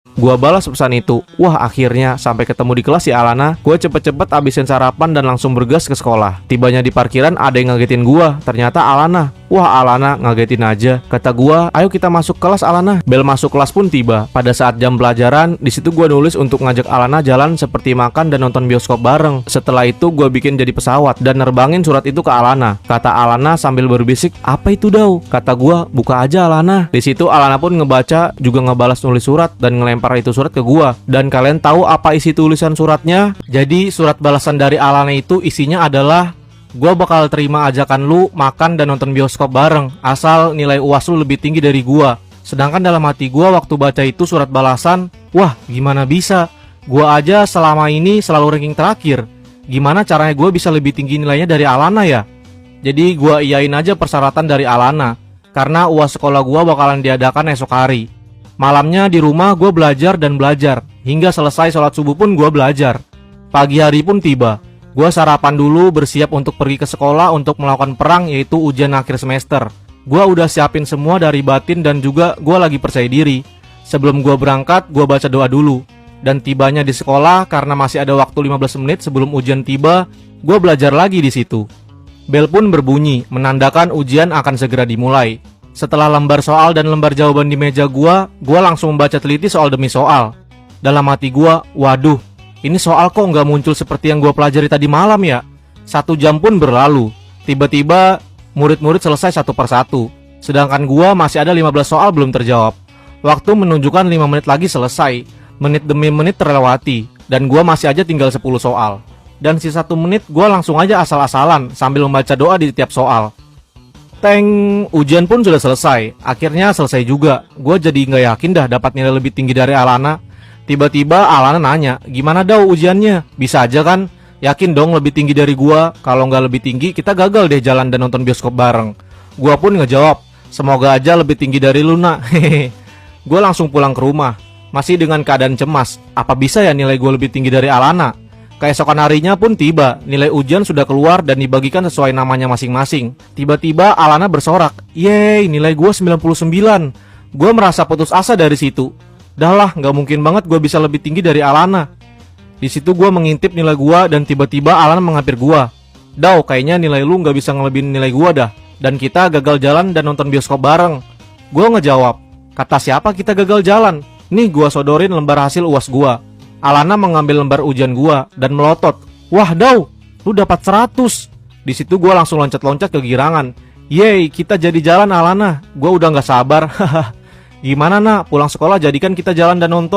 Gua balas pesan itu. Wah, akhirnya sampai ketemu di kelas si Alana. Gua cepet-cepet abisin sarapan dan langsung bergas ke sekolah. Tibanya di parkiran ada yang ngagetin gua. Ternyata Alana. Wah, Alana ngagetin aja. Kata gua, ayo kita masuk kelas Alana. Bel masuk kelas pun tiba. Pada saat jam pelajaran, di situ gua nulis untuk ngajak Alana jalan seperti makan dan nonton bioskop bareng. Setelah itu gua bikin jadi pesawat dan nerbangin surat itu ke Alana. Kata Alana sambil berbisik, "Apa itu, Daw?" Kata gua, "Buka aja Alana." Di situ Alana pun ngebaca, juga ngebalas nulis surat dan ngelempar itu surat ke gua. Dan kalian tahu apa isi tulisan suratnya? Jadi surat balasan dari Alana itu isinya adalah, gua bakal terima ajakan lu makan dan nonton bioskop bareng asal nilai UAS lu lebih tinggi dari gua. Sedangkan dalam hati gua waktu baca itu surat balasan, wah gimana bisa? Gua aja selama ini selalu ranking terakhir. Gimana caranya gua bisa lebih tinggi nilainya dari Alana ya? Jadi gua iyain aja persyaratan dari Alana, karena UAS sekolah gua bakalan diadakan esok hari. Malamnya di rumah gue belajar dan belajar. Hingga selesai sholat subuh pun gue belajar. Pagi hari pun tiba. Gue sarapan dulu bersiap untuk pergi ke sekolah untuk melakukan perang, yaitu ujian akhir semester. Gue udah siapin semua dari batin dan juga gue lagi percaya diri. Sebelum gue berangkat, gue baca doa dulu. Dan tibanya di sekolah karena masih ada waktu 15 menit sebelum ujian tiba, gue belajar lagi di situ. Bel pun berbunyi, menandakan ujian akan segera dimulai. Setelah lembar soal dan lembar jawaban di meja gua langsung membaca teliti soal demi soal. Dalam hati gua, waduh, ini soal kok nggak muncul seperti yang gua pelajari tadi malam ya? 1 jam pun berlalu. Tiba-tiba murid-murid selesai satu persatu. Sedangkan gua masih ada 15 soal belum terjawab. Waktu menunjukkan 5 menit lagi selesai. Menit demi menit terlewati. Dan gua masih aja tinggal 10 soal. Dan sisa 1 menit gua langsung aja asal-asalan sambil membaca doa di tiap soal. Teng, ujian pun sudah selesai. Akhirnya selesai juga. Gue jadi nggak yakin dah dapat nilai lebih tinggi dari Alana. Tiba-tiba Alana nanya, gimana Daw ujiannya? Bisa aja kan? Yakin dong lebih tinggi dari gue. Kalau nggak lebih tinggi, kita gagal deh jalan dan nonton bioskop bareng. Gue pun ngejawab, semoga aja lebih tinggi dari Luna. Hehehe. Gue langsung pulang ke rumah, masih dengan keadaan cemas. Apa bisa ya nilai gue lebih tinggi dari Alana? Keesokan harinya pun tiba, nilai ujian sudah keluar dan dibagikan sesuai namanya masing-masing. Tiba-tiba Alana bersorak, yeay nilai gue 99. Gue merasa putus asa dari situ. Dah lah, gak mungkin banget gue bisa lebih tinggi dari Alana. Di situ gue mengintip nilai gue dan tiba-tiba Alana menghampir gue. Daw, kayaknya nilai lu gak bisa ngelebihin nilai gue dah. Dan kita gagal jalan dan nonton bioskop bareng. Gue ngejawab, kata siapa kita gagal jalan? Nih gue sodorin lembar hasil UAS gue. Alana mengambil lembar ujian gua dan melotot. Wah Daw, lu dapat 100. Di situ gua langsung loncat-loncat kegirangan. Yeay, kita jadi jalan Alana. Gua udah nggak sabar. Gimana nak, pulang sekolah jadikan kita jalan dan nonton.